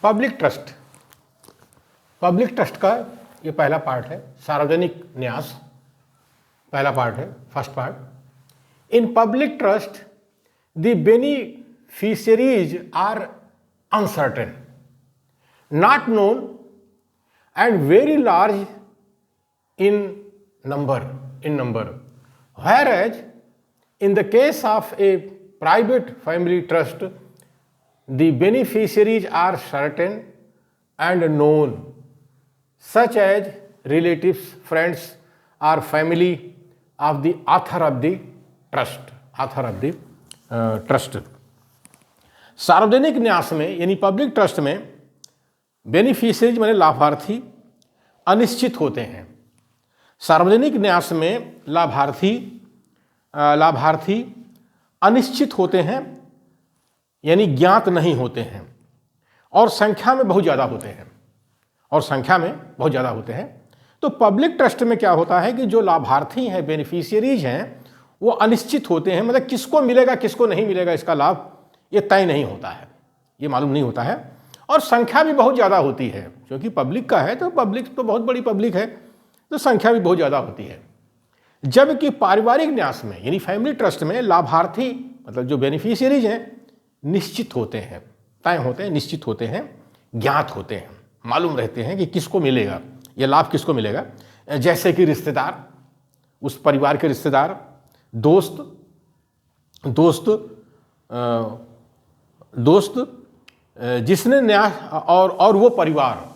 Public trust, public trust का ये पहला पार्ट है। सार्वजनिक न्यास पहला पार्ट है, first part. In public trust the beneficiaries are uncertain, not known and very large in number, whereas in the case of a private family trust the beneficiaries are certain and known, such as relatives, friends or family of the author of the trust। सार्वजनिक न्यास में यानी public trust में beneficiaries माने लाभार्थी अनिश्चित होते हैं। सार्वजनिक न्यास में लाभार्थी अनिश्चित होते हैं यानी ज्ञात नहीं होते हैं और संख्या में बहुत ज़्यादा होते हैं। तो पब्लिक ट्रस्ट में क्या होता है कि जो लाभार्थी हैं, बेनिफिशियरीज हैं, वो अनिश्चित होते हैं। मतलब किसको मिलेगा किसको नहीं मिलेगा इसका लाभ ये तय नहीं होता है, ये मालूम नहीं होता है। और संख्या भी बहुत ज़्यादा होती है, क्योंकि पब्लिक का है तो पब्लिक तो बहुत बड़ी पब्लिक है, तो संख्या भी बहुत ज़्यादा होती है। जबकि पारिवारिक न्यास में यानी फैमिली ट्रस्ट में लाभार्थी मतलब जो बेनिफिशियरीज हैं निश्चित होते हैं, तय होते हैं, निश्चित होते हैं, ज्ञात होते हैं, मालूम रहते हैं कि किसको मिलेगा ये लाभ, किसको मिलेगा। जैसे कि रिश्तेदार, उस परिवार के रिश्तेदार, दोस्त जिसने न्यास और वो परिवार,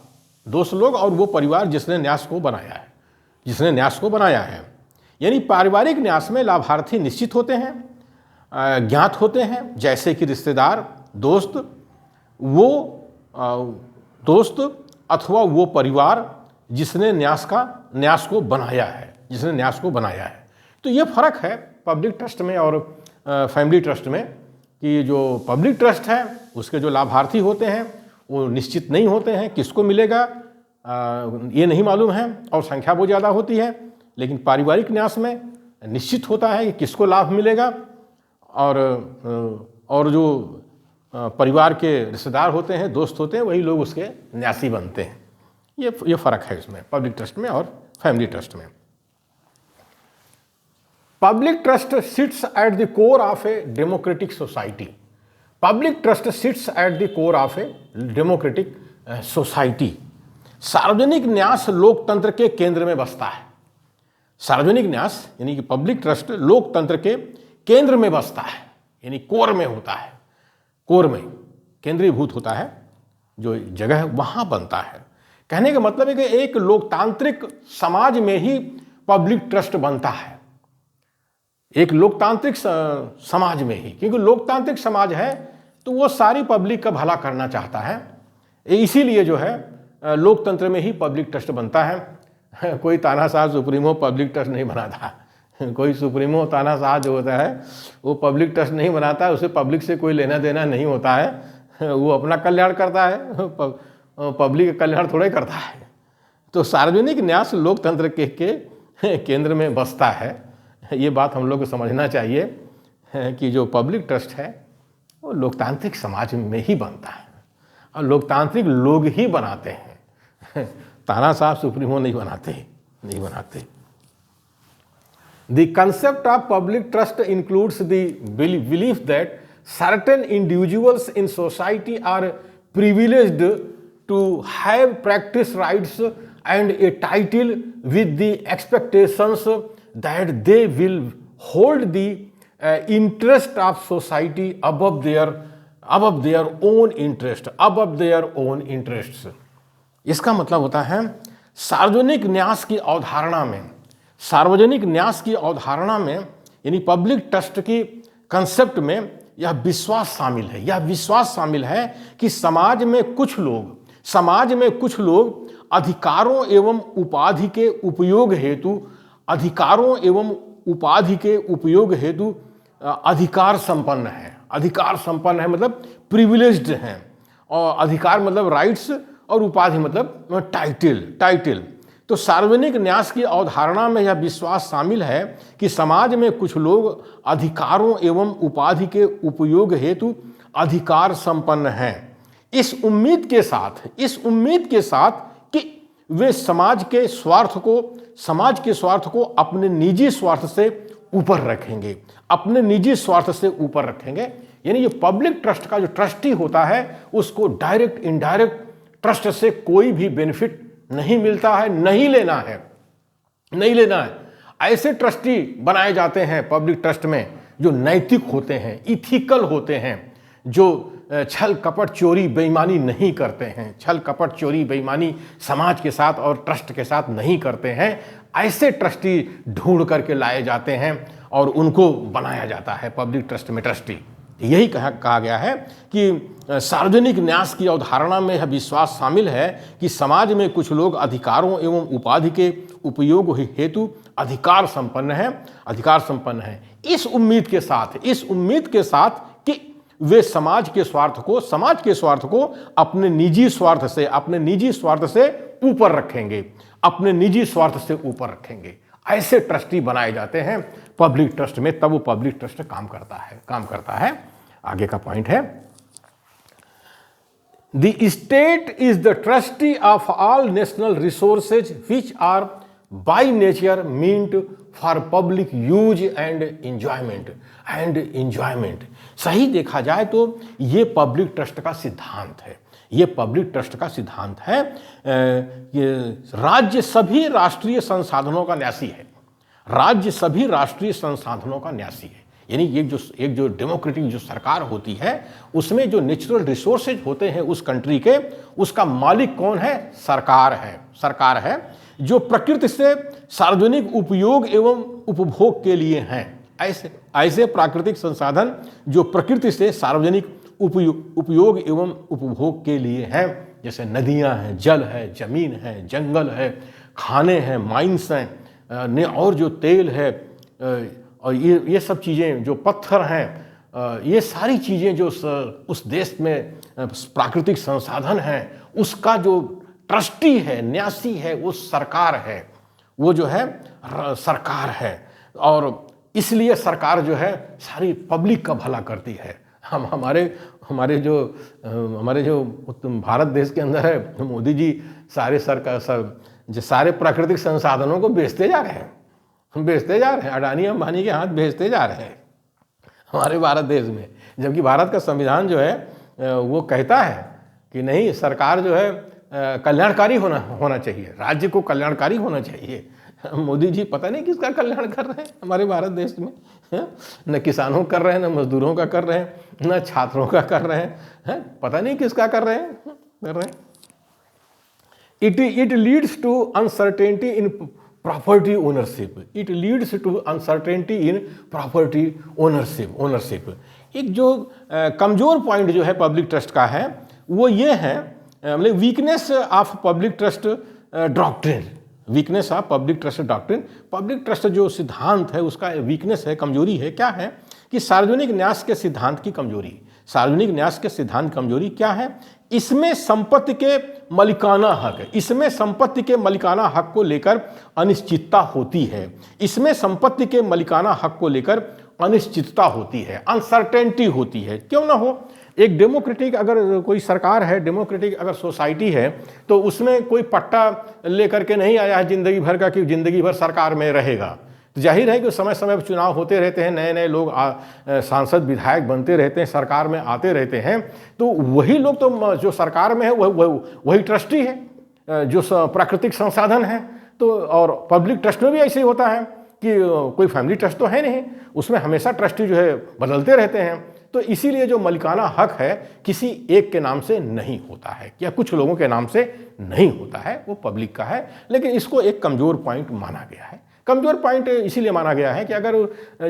दोस्त लोग और वो परिवार जिसने न्यास को बनाया है, यानी पारिवारिक न्यास में लाभार्थी निश्चित होते हैं, ज्ञात होते हैं, जैसे कि रिश्तेदार, दोस्त अथवा वो परिवार जिसने न्यास को बनाया है। तो ये फर्क है पब्लिक ट्रस्ट में और फैमिली ट्रस्ट में कि जो पब्लिक ट्रस्ट है उसके जो लाभार्थी होते हैं वो निश्चित नहीं होते हैं, किसको मिलेगा ये नहीं मालूम है और संख्या बहुत ज़्यादा होती है। लेकिन पारिवारिक न्यास में निश्चित होता है कि किसको लाभ मिलेगा और जो परिवार के रिश्तेदार होते हैं, दोस्त होते हैं, वही लोग उसके न्यासी बनते हैं। ये फ़र्क है इसमें पब्लिक ट्रस्ट में और फैमिली ट्रस्ट में। Public trust seats at the core of a democratic society. Public trust seats at the core of a democratic society. सार्वजनिक न्यास लोकतंत्र के केंद्र में बसता है। सार्वजनिक न्यास यानी कि पब्लिक ट्रस्ट लोकतंत्र के केंद्र में बसता है, यानी कोर में होता है, कोर में केंद्रीभूत होता है, जो जगह है वहाँ बनता है। कहने का मतलब है कि एक लोकतांत्रिक समाज में ही पब्लिक ट्रस्ट बनता है, एक लोकतांत्रिक समाज में ही, क्योंकि लोकतांत्रिक समाज है तो वो सारी पब्लिक का भला करना चाहता है, इसीलिए जो है लोकतंत्र में ही पब्लिक ट्रस्ट बनता है। कोई तानाशाह सुप्रीमो पब्लिक ट्रस्ट नहीं बनाता, कोई सुप्रीमो तानाशाह जो होता है वो पब्लिक ट्रस्ट नहीं बनाता, उसे पब्लिक से कोई लेना देना नहीं होता है, वो अपना कल्याण करता है, पब्लिक का कल्याण थोड़ा ही करता है। तो सार्वजनिक न्यास लोकतंत्र के केंद्र में बसता है। ये बात हम लोग को समझना चाहिए कि जो पब्लिक ट्रस्ट है वो लोकतांत्रिक समाज में ही बनता है और लोकतांत्रिक लोग ही बनाते हैं, तानाशाह सुप्रीमो नहीं बनाते। The concept of public trust includes the belief that certain individuals in society are privileged to have practice rights and a title with the expectations that they will hold the interest of society above their own interests। इसका मतलब होता है सार्वजनिक न्यास की अवधारणा में यानी पब्लिक ट्रस्ट की कंसेप्ट में यह विश्वास शामिल है कि समाज में कुछ लोग अधिकारों एवं उपाधि के उपयोग हेतु अधिकार संपन्न है, मतलब प्रिविलेज्ड हैं, और अधिकार मतलब राइट्स और उपाधि मतलब टाइटल। तो सार्वजनिक न्यास की अवधारणा में यह विश्वास शामिल है कि समाज में कुछ लोग अधिकारों एवं उपाधि के उपयोग हेतु अधिकार संपन्न हैं। इस उम्मीद के साथ कि वे समाज के स्वार्थ को अपने निजी स्वार्थ से ऊपर रखेंगे, अपने निजी स्वार्थ से ऊपर रखेंगे। यानी ये पब्लिक ट्रस्ट का जो ट्रस्टी होता है उसको डायरेक्ट इनडायरेक्ट ट्रस्ट से कोई भी बेनिफिट नहीं मिलता है, नहीं लेना है। ऐसे ट्रस्टी बनाए जाते हैं पब्लिक ट्रस्ट में जो नैतिक होते हैं, इथिकल होते हैं, जो छल कपट चोरी बेईमानी नहीं करते हैं, छल कपट चोरी बेईमानी समाज के साथ और ट्रस्ट के साथ नहीं करते हैं। ऐसे ट्रस्टी ढूंढ करके लाए जाते हैं और उनको बनाया जाता है पब्लिक ट्रस्ट में ट्रस्टी। यही कहा गया है कि सार्वजनिक न्यास की अवधारणा में यह विश्वास शामिल है कि समाज में कुछ लोग अधिकारों एवं उपाधि के उपयोग हेतु अधिकार संपन्न है। इस उम्मीद के साथ कि वे समाज के स्वार्थ को अपने निजी स्वार्थ से ऊपर रखेंगे, ऐसे ट्रस्टी बनाए जाते हैं पब्लिक ट्रस्ट में, तब वो पब्लिक ट्रस्ट काम करता है। आगे का पॉइंट है, the state is the trustee of all national resources which are by nature meant for public use and enjoyment. सही देखा जाए तो ये पब्लिक ट्रस्ट का सिद्धांत है। ये राज्य सभी राष्ट्रीय संसाधनों का न्यासी है। यानी एक जो डेमोक्रेटिक जो सरकार होती है उसमें जो नेचुरल रिसोर्सेज होते हैं उस कंट्री के, उसका मालिक कौन है? सरकार है, जो प्रकृति से सार्वजनिक उपयोग एवं उपभोग के लिए हैं। ऐसे प्राकृतिक संसाधन जो प्रकृति से सार्वजनिक उपयोग एवं उपभोग के लिए हैं, जैसे नदियां हैं, जल है, जमीन है, जंगल है, खाने हैं, माइंस हैं, और जो तेल है और ये सब चीज़ें, जो पत्थर हैं, ये सारी चीज़ें जो उस देश में प्राकृतिक संसाधन हैं, उसका जो ट्रस्टी है, न्यासी है, वो सरकार है। और इसलिए सरकार जो है सारी पब्लिक का भला करती है। हमारे जो भारत देश के अंदर है, मोदी जी सारे प्राकृतिक संसाधनों को बेचते जा रहे हैं, अडानी अंबानी के हाथ बेचते जा रहे हैं हमारे भारत देश में। जबकि भारत का संविधान जो है वो कहता है कि नहीं, सरकार जो है कल्याणकारी होना चाहिए, राज्य को कल्याणकारी होना चाहिए। मोदी जी पता नहीं किसका कल्याण कर रहे हैं हमारे भारत देश में, न किसानों का कर रहे हैं, न मजदूरों का कर रहे हैं, न छात्रों का कर रहे हैं, पता नहीं किसका कर रहे हैं। It leads to uncertainty in property ownership। एक जो कमजोर पॉइंट जो है पब्लिक ट्रस्ट का है वो ये है, मतलब weakness of public trust doctrine. Public trust जो सिद्धांत है उसका वीकनेस है, कमजोरी है। क्या है कि सार्वजनिक न्यास के सिद्धांत की कमजोरी क्या है? इसमें संपत्ति के मलिकाना हक को लेकर अनिश्चितता होती है, अनसर्टेनिटी होती है। क्यों ना हो, एक डेमोक्रेटिक अगर कोई सरकार है, डेमोक्रेटिक अगर सोसाइटी है, तो उसमें कोई पट्टा लेकर के नहीं आया है जिंदगी भर का कि जिंदगी भर सरकार में रहेगा। तो जाहिर है कि समय समय पर चुनाव होते रहते हैं, नए नए लोग सांसद विधायक बनते रहते हैं, सरकार में आते रहते हैं। तो वही लोग तो जो सरकार में है वही ट्रस्टी है, जो प्राकृतिक संसाधन है। तो और पब्लिक ट्रस्ट में भी ऐसे ही होता है कि कोई फैमिली ट्रस्ट तो है नहीं, उसमें हमेशा ट्रस्टी जो है बदलते रहते हैं। तो इसीलिए जो मलिकाना हक है किसी एक के नाम से नहीं होता है या कुछ लोगों के नाम से नहीं होता है, वो पब्लिक का है। लेकिन इसको एक कमज़ोर पॉइंट माना गया है। कमज़ोर पॉइंट इसीलिए माना गया है कि अगर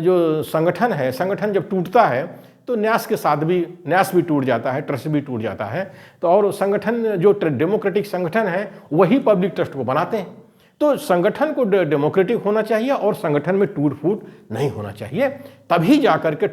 जो संगठन जब टूटता है तो न्यास के साथ भी न्यास भी टूट जाता है, ट्रस्ट भी टूट जाता है। तो और संगठन जो डेमोक्रेटिक संगठन है वही पब्लिक ट्रस्ट को बनाते हैं। तो संगठन को डेमोक्रेटिक होना चाहिए और संगठन में टूट फूट नहीं होना चाहिए। तभी जाकर के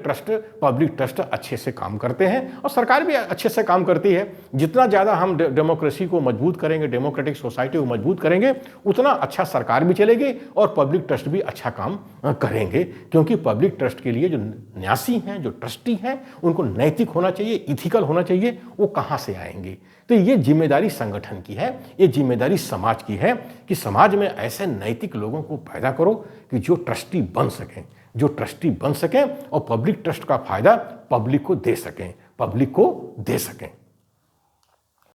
पब्लिक ट्रस्ट अच्छे से काम करते हैं और सरकार भी अच्छे से काम करती है। जितना ज़्यादा हम डेमोक्रेसी को मजबूत करेंगे, डेमोक्रेटिक सोसाइटी को मजबूत करेंगे, उतना अच्छा सरकार भी चलेगी और पब्लिक ट्रस्ट भी अच्छा काम करेंगे। क्योंकि पब्लिक ट्रस्ट के लिए जो न्यासी हैं, जो ट्रस्टी हैं, उनको नैतिक होना चाहिए, इथिकल होना चाहिए। वो कहाँ से आएंगे? तो ये जिम्मेदारी संगठन की है, ये जिम्मेदारी समाज की है कि समाज में ऐसे नैतिक लोगों को पैदा करो कि जो ट्रस्टी बन सकें और पब्लिक ट्रस्ट का फायदा पब्लिक को दे सकें।